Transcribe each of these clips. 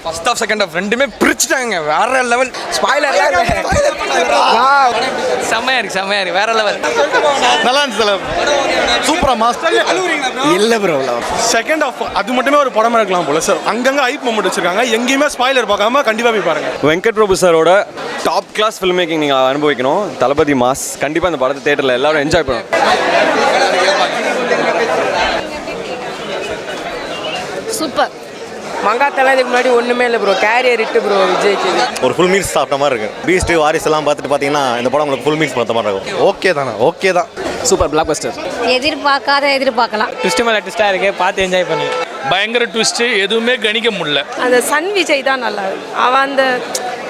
First half second half ரெண்டுமே பிரிச்சுட்டாங்க வேற லெவல். ஸ்பாயிலர் செம்மையா இருக்கு வேற லெவல். நல்லா இருந்துச்சு. சூப்பரா மாஸ்டர். இல்ல ப்ரோ செகண்ட் ஆஃப் அது மட்டுமே ஒரு படமா இருக்கலாம் போல சார். அங்கங்க ஹைப் மொமெண்ட் வச்சிருக்காங்க. எங்கேயுமே ஸ்பாயிலர் பார்க்காம கண்டிப்பா போய் பாருங்க. வெங்கட் பிரபு சாரோட டாப் கிளாஸ் ஃபில்ம் மேக்கிங் நீங்கள் அனுபவிக்கணும். தளபதி மாஸ். கண்டிப்பாக அந்த படத்தை தேட்டரில் எல்லாரும் என்ஜாய் பண்ணணும். சூப்பர். மங்காத்தெல்லாம் இதுக்கு முன்னாடி ஒன்றுமே இல்லை ப்ரோ. கேரியர் இட்டு ப்ரோ விஜய்க்கு ஒரு ஃபுல் மீல்ஸ் சாப்பிட்ட மாதிரி இருக்கு. பீஸ்ட் வாரிஸ் எல்லாம் பார்த்துட்டு பார்த்தீங்கன்னா இந்த படம் உங்களுக்கு ஃபுல் மீல்ஸ் பார்த்த மாதிரி இருக்கும். ஓகே தானே? ஓகே தான். Super black Bastar. எதிர்பார்க்கலாம். ட்விஸ்ட் மேல ட்விஸ்டா இருக்கு, பார்த்து என்ஜாய் பண்ணு. பயங்கர ட்விஸ்ட், எதுவுமே கணிக்க முடியல. அந்த சன் விஜய் தான் நல்லா இருக்கு. அவன் அந்த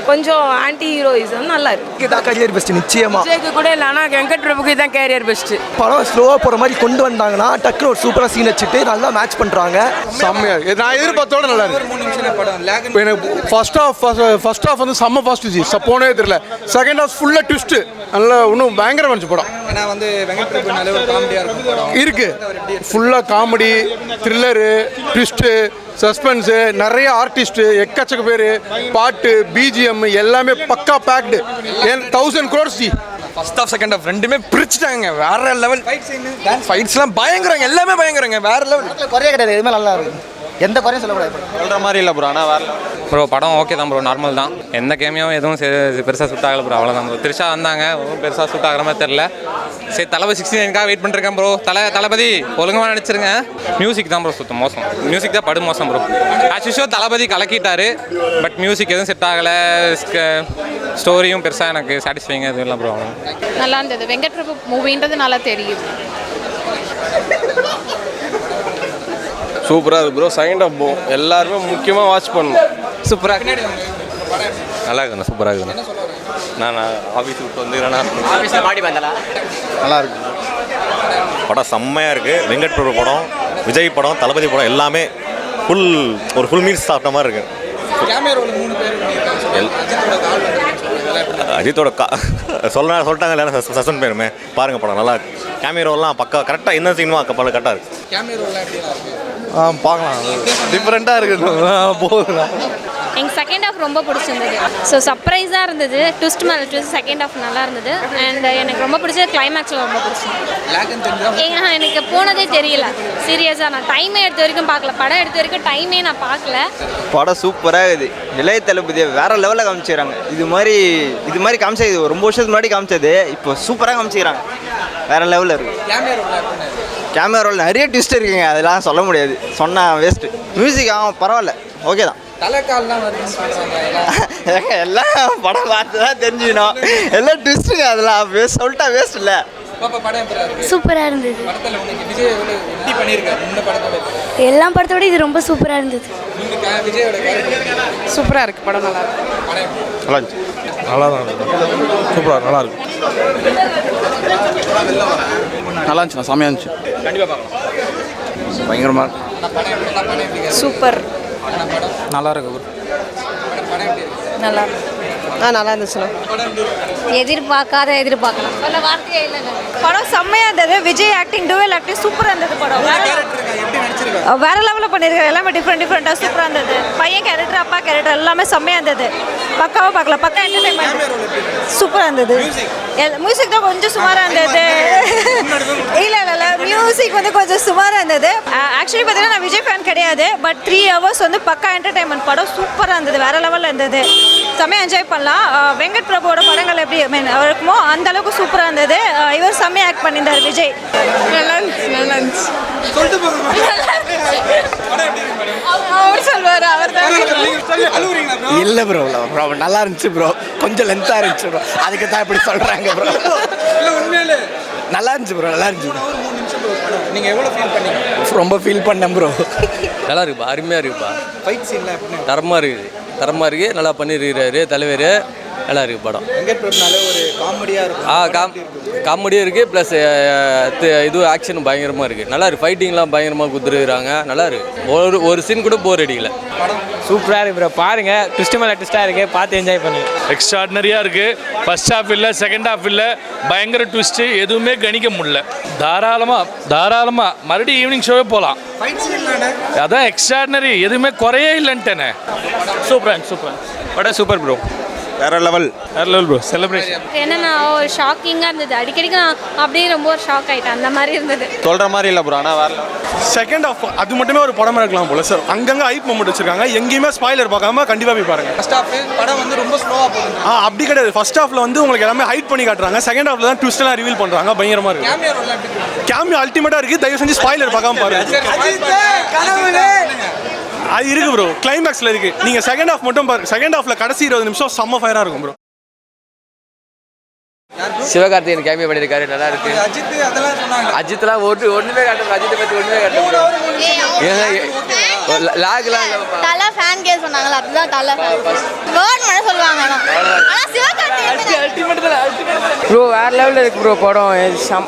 கொஞ்சம் ஆன்டி ஹீரோயிசம் நல்லா இருக்கு. இதான் கேரியர் பெஸ்ட் நிச்சயமா. விஜய்க்கு கூட இல்லை, ஆனால் வெங்கட் பிரபுக்கு தான் கேரியர் பெஸ்ட். படம் ஸ்லோவாக போகிற மாதிரி கொண்டு வந்தாங்கன்னா டக்குனு ஒரு சூப்பராக சீன் வச்சுட்டு நல்லா மேட்ச் பண்ணுறாங்க. செம்மையா இருக்கு. நான் எதிர்பார்த்தோட நல்லா இருக்கு. எனக்கு ஃபர்ஸ்ட் ஆஃப் வந்து செம்ம ஃபாஸ்ட் இருந்துச்சு. போனே தெரியல. செகண்ட் ஆஃப் ஃபுல்லாக ட்விஸ்ட் நல்லா இன்னும் பயங்கரமா இருந்துச்சு படம். ஏன்னா வந்து வெங்கட் பிரபு நல்ல ஒரு காமெடியாக இருக்கும் இருக்கு. ஃபுல்லாக காமெடி, த்ரில்லரு, ட்விஸ்ட்டு, சஸ்பென்ஸு, நிறைய ஆர்டிஸ்ட்டு, எக்கச்சக்க பேர், பாட்டு, பிஜிஎம் எல்லாமே பக்கா packed. 1000 crores. First half second half ரெண்டுமே பிரிச்சுட்டாங்க வேற லெவல். ஃபைட்ஸ்லாம் பயங்கரங்க, எல்லாமே பயங்கரங்க வேற லெவல். குறைய கிடையாது, எதுவுமே நல்லா இருக்கு. எந்த குறையும் சொல்லக்கூடாது. சொல்கிற மாதிரி இல்லை ப்ரோ. ஆனால் வேறு ப்ரோ படம் ஓகே தான் ப்ரோ, நார்மல் தான். எந்த கேமியும் எதுவும் பெருசாக சூட் ஆகலை ப்ரோ, அவ்வளோதான் ப்ரோ. திருஷா வந்தாங்க, ஒன்றும் பெருசாக சூட் ஆகிற மாதிரி தெரில. சரி, தளபதி 69க்காக வெயிட் பண்ணிருக்கேன் ப்ரோ. தளபதி ஒழுங்கமாக நடிச்சிருங்க. மியூசிக் தான் ப்ரோ சுத்தம் மோசம். மியூசிக் தான் படு மோசம் ப்ரோ. ஆக்சுவலாக தளபதி கலக்கிட்டாரு, பட் மியூசிக் எதுவும் செட் ஆகலை. ஸ்டோரியும் பெருசாக எனக்கு சாட்டிஸ்ஃபைங்க எதுவும் இல்லை ப்ரோ. நல்லா இருந்தது. வெங்கட் பிரபு மூவின்றது நல்லா தெரியுது. சூப்பராக இருக்கு ப்ரோ. செகண்ட் ஆஃப் போ எல்லாருமே முக்கியமாக வாட்ச் பண்ணணும். சூப்பராக நல்லா இருக்குண்ணா, சூப்பராக இருக்குண்ணா. நான் ஆஃபீஸ் விட்டு வந்துக்கிறேன்னா ஆஃபீஸில் மாடி வந்தலா நல்லா இருக்கு. படம் செம்மையாக இருக்குது. வெங்கட் பிரபு படம், விஜய் படம், தளபதி படம் எல்லாமே ஒரு ஃபுல் மீல்ஸ் சாப்பிட்ட மாதிரி இருக்கு. அஜித்தோட சொல்லிட்டாங்க இல்லைன்னா சஸ்பெண்ட் போயிருமே. பாருங்கள் படம் நல்லா இருக்கு. கேமராலாம் பக்கா கரெக்டாக என்ன சீனுமோ படம் கரெக்டாக இருக்குது. பார்க்கலாம். டிஃப்ரெண்ட்டாக இருக்குது. போகுதுண்ணா. எனக்கு செகண்ட் ஹாஃப் ரொம்ப பிடிச்சிருந்தது. ஸோ சர்ப்ரைஸாக இருந்தது. ட்விஸ்ட் மேலே ட்விஸ்ட். செகண்ட் ஹாஃப் நல்லா இருந்தது. அண்ட் எனக்கு ரொம்ப பிடிச்சது கிளைமேக்ஸில் ரொம்ப பிடிச்சது. எனக்கு போனதே தெரியல சீரியஸாக. நான் டைமே எடுத்த வரைக்கும் பார்க்கல. படம் எடுத்த வரைக்கும் டைமே நான் பார்க்கல. படம் சூப்பராக இருக்குது. இளைய தளபதியை வேற லெவலில் காமிச்சிக்கிறாங்க. இது மாதிரி காமிச்சது ரொம்ப வருஷத்துக்கு முன்னாடி காமிச்சது இப்போ சூப்பராக காமிச்சிக்கிறாங்க. வேற லெவலில் இருக்குது. கேமராவில் நிறைய ட்விஸ்ட் இருக்குங்க, அதெல்லாம் சொல்ல முடியாது. சொன்னால் வேஸ்ட்டு. மியூசிக் பரவாயில்ல, ஓகே தான். எல்லாம் படம் பார்த்து தான் தெரிஞ்சுக்கணும். எல்லாம் ட்விஸ்ட்டுங்க, அதெல்லாம் சொல்லிட்டா வேஸ்ட் இல்லை. சூப்பராக இருந்தது. எல்லா படத்தோட இது ரொம்ப சூப்பராக இருந்தது. சூப்பராக இருக்குது படம். நல்லா இருக்கு. நல்லா இருந்துச்சு. நல்லா தான் இருக்கு. சூப்பராக நல்லா இருக்கு. நல்லா இருந்துச்சுண்ணா, செம்மையாக இருந்துச்சு. கண்டிப்பாக பார்க்கலாம். பயங்கரமாக சூப்பர். நல்லா இருக்கு. நல்லா இருக்கு. நல்லா இருந்துச்சுண்ணா. எதிர்பார்க்கலாம். சொல்ல வார்த்தையே இல்லைங்க. படம் செம்மையாக இருந்தது. விஜய் ஆக்டிங், டுவெல் ஆக்டிங் சூப்பராக இருந்தது. படம் வேற லெவலில் பண்ணியிருக்காரு. எல்லாமே டிஃப்ரெண்ட்டாக சூப்பராக இருந்தது. பையன் கேரக்டர், அப்பா கேரக்டர் எல்லாமே செம்மையாக இருந்தது. பக்காவாக பார்க்கலாம். பக்கா என்டர்டைன்மெண்ட் சூப்பராக இருந்தது. மியூசிக் தான் கொஞ்சம் சுமாராக இருந்தது. இல்லை மியூசிக் வந்து கொஞ்சம் சுமாராக இருந்தது. ஆக்சுவலி பார்த்தீங்கன்னா நான் விஜய் ஃபேன் கிடையாது. பட் 3 hours வந்து பக்கா என்டர்டைன்மெண்ட். படம் சூப்பராக இருந்தது. வேற லெவலில் இருந்தது. செம்மையாக என்ஜாய் பண்ணலாம். வெங்கட் பிரபுவோட படங்கள் எப்படி இருக்குமோ அந்த அளவுக்கு சூப்பராக இருந்தது. இவர் செம்மையாக ஆக்ட் பண்ணியிருந்தார் விஜய். நல்லா இருந்துச்சு. அவர் சொல்வார், அவர் தான். இல்லை ப்ரோ நல்லா இருந்துச்சு ப்ரோ. கொஞ்சம் லென்த்தாக இருந்துச்சு ப்ரோ, அதுக்கு தான் இப்படி சொல்கிறாங்க ப்ரோ. நல்லா இருந்துச்சு ப்ரோ, நல்லா இருந்துச்சு. நீங்கள் எவ்வளோ ஃபீல் பண்ணீங்க? ரொம்ப ஃபீல் பண்ணேன் ப்ரோ. நல்லா இருக்குப்பா, அருமையாக இருக்குப்பா. ஃபைட் சீன்லாம் எப்படி? தரமாக இருக்குது. நல்லா பண்ணியிருக்கிறாரு தலைவர். நல்லா இருக்குது படம். வெங்கட் பிரபுனாலே ஒரு காமெடியாக இருக்கும். காமெடியும் இருக்குது, ப்ளஸ் இது ஆக்ஷனும் பயங்கரமாக இருக்குது. நல்லா இருக்குது. ஃபைட்டிங்லாம் பயங்கரமாக குத்துருக்குறாங்க. நல்லா இருக்குது. ஒரு சீன் கூட போர் அடிக்கல. சூப்பராக இருக்கு ப்ரோ, பாருங்க ட்விஸ்ட் மேலே ட்விஸ்ட்டாக இருக்கு, பார்த்து என்ஜாய் பண்ணுங்க. எக்ஸ்ட்ராடினரியாக இருக்குது. ஃபர்ஸ்ட் ஹாஃப் இல்லை, செகண்ட் ஹாஃப் இல்லை, பயங்கர ட்விஸ்ட்டு, எதுவுமே கணிக்க முடியல. தாராளமாக மறுபடியும் ஈவினிங் ஷோவே போகலாம். அதான் எக்ஸ்ட்ராடினரி, எதுவுமே குறையே இல்லைன்ட்டேனே. சூப்பர் படம் சூப்பர் ப்ரோ, வேற லெவல் ப்ரோ, செலிப்ரேஷன். என்னன்னா ஒரு ஷாக்கிங்காக இருந்தது, அடிக்கடிக்கு நான் அப்படியே ரொம்ப ஒரு ஷாக் ஆகிட்டேன், அந்த மாதிரி இருந்தது. சொல்கிற மாதிரி இல்லை ப்ரோ, ஆனால் வேற செகண்ட் ஆஃப் அது மட்டுமே ஒரு படமாக இருக்கலாம் போல சார். அங்கங்கே ஹைப் மொமெண்ட் வச்சிருக்காங்க, எங்கேயுமே ஸ்பாயிலர் பார்க்காம கண்டிப்பாக போய் பாருங்க. ஃபர்ஸ்ட் ஹாஃப் படம் வந்து ரொம்ப ஸ்லோவாக போகுது. அப்படி கிடையாது. ஃபர்ஸ்ட் ஹாஃப்ல வந்து உங்களுக்கு எல்லாமே ஹைட் பண்ணி காட்டுறாங்க, செகண்ட் ஹாஃப்ல தான் ட்விஸ்ட் எல்லாம் ரிவீல் பண்றாங்க. பயங்கரமா இருக்கு. கேமியோ அல்டிமேட்டா இருக்கு. தயவு செஞ்சு ஸ்பாயிலர் பார்க்காம பாருங்க. அது இருக்கு ப்ரோ, கிளைமேக்ஸ்ல இருக்கு. நீங்க செகண்ட் ஹாஃப் மட்டும் பாருங்க. செகண்ட் ஹாஃப்ல கடைசி 20 நிமிஷம் செம்ம ஃபயரா இருக்கும் ப்ரோ. சிவகார்த்திகேயன் கேமியோ பண்ணியிருக்காரு, நல்லா இருக்கு. அஜித்லாம் ஒன்றுமே காட்டும், அஜித்தை பற்றி ஒன்றுமே காட்டும். லாக்லாம் தலை ஃபேன் கேஸ் சொன்னாங்களா, அதுதான் தலை வேர்ட் மட்டும் சொல்லுவாங்க. ஆனால் சிவகார்த்திகேயன் ப்ரோ வேற லெவலில் இருக்கு ப்ரோ படம்.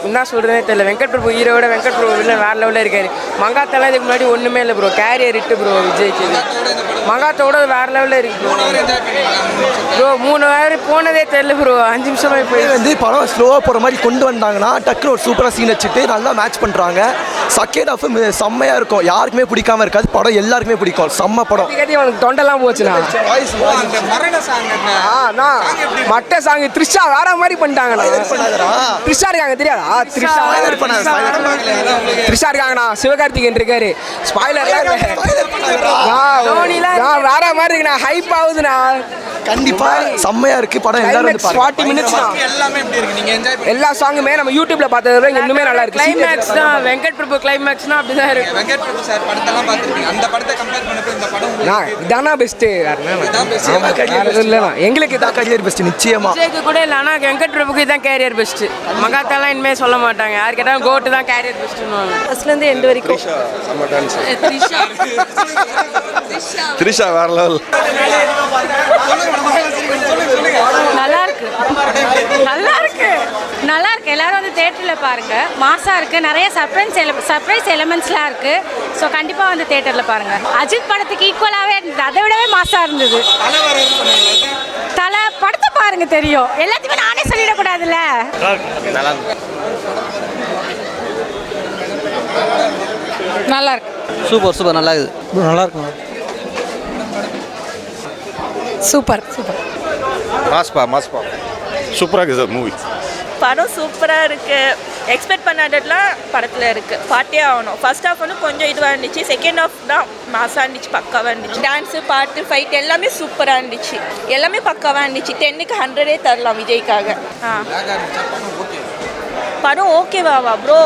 என்ன சொல்கிறதே தெரியல. வெங்கட் பிரபு ஹீரோட வெங்கட் பிரபு இல்லை வேற லெவலில் இருக்காரு. மங்காத்தெல்லாம் இதுக்கு முன்னாடி ஒன்றுமே இல்லை ப்ரோ, கேரியர் இட்டு ப்ரோ விஜய்க்கு. மங்காத்தோட வேற லெவலில் இருக்கு ப்ரோ. 3 hour போனதே தெரியல ப்ரோ, 5 நிமிஷம் போய் வந்து படம் ஸ்லோவாக போகிற மாதிரி கொண்டு வந்தாங்கன்னா டக்குனு ஒரு சூப்பராக சீன் வச்சுட்டு நல்லா மேட்ச் பண்ணுறாங்க. செகண்ட் ஹாஃப் செம்மையாக இருக்கும், யாருக்குமே பிடிக்காம இருக்காது. படம் எல்லாருக்குமே பிடிக்கும், செம்ம படம். அவனுக்கு தொண்டெல்லாம் போச்சுண்ணா. மட்ட சாங் த்ரிஷா வேற மாதிரி பண்ணிட்டாங்கண்ணா. த்ரிஷா இருக்காங்க தெரியாதா? த்ரிஷா இருக்காங்கண்ணா, சிவகார்த்திகேயன் இருக்காரு. ஸ்பாயிலர் வேற மாதிரி இருக்குண்ணா, ஹைப் ஆகுதுண்ணா. கண்டிப்பா செம்மையா இருக்கு படம். எல்லாரும் 40 minutes எல்லாமே எப்படி இருக்கு, நீங்க என்ஜாய் எல்லா சாங்குமே நம்ம யூடியூப்ல பார்த்ததை விட இன்னுமே நல்லா இருக்கு. கிளைமேக்ஸ் தான் வெங்கட் பிரபு கிளைமேக்ஸ்னா அப்படிதான் இருக்கு. வெங்கட் பிரபு சார் படத்தெல்லாம் பார்த்திருக்கீங்க, அந்த படத்தை கம்பேர் பண்ணப்ப இந்த படம் இதானா பெஸ்ட். எங்களுக்கு இதான் கரியர் பெஸ்ட் நிச்சயமா. விஜய்க்கு கூட இல்லை, ஆனால் வெங்கட் பிரபுக்கு இதான் கேரியர் பெஸ்ட். மகாத்தாலாம் இனிமே சொல்ல மாட்டாங்க, யார் கேட்டாலும் கோட்டு தான் கேரியர் பெஸ்ட்னு. ஃபர்ஸ்ட்லேருந்து எண்ட் வரைக்கும் த்ரிஷா வேற லெவல். நல்லா இருக்கு. எல்லாரும் வந்து தேட்டரில் பாருங்க, மாசா இருக்கு, நிறைய சர்ப்ரைஸ் எலிமெண்ட்ஸ்லாம் இருக்கு. ஸோ கண்டிப்பாக வந்து தேட்டரில் பாருங்க. அஜித் படத்துக்கு ஈக்குவலாகவே இருந்தது, அதை விடவே மாசா இருந்தது. தலை படத்தை பாருங்க தெரியும், எல்லாத்தையுமே நானே சொல்லிடக்கூடாதுல்ல. நல்லா இருக்கு. சூப்பர் நல்லா இருக்குது, நல்லா இருக்கும். சூப்பர் மாஸ்பா சூப்பராக இருக்குது சார் மூவி. படம் சூப்பராக இருக்குது. எக்ஸ்பெக்ட் பண்ணாததுலாம் படத்தில் இருக்குது, பாட்டே ஆகணும். ஃபர்ஸ்ட் ஹாஃப் வந்து கொஞ்சம் இதுவாக இருந்துச்சு, செகண்ட் ஹாஃப் தான் மாசாக இருந்துச்சு, பக்காவாக இருந்துச்சு. டான்ஸு பாட்டு ஃபைட் எல்லாமே சூப்பராக இருந்துச்சு, எல்லாமே பக்காவாக இருந்துச்சு. 10க்கு 100 தரலாம் விஜய்க்காக. படம் ஓகேவா ப்ரோ?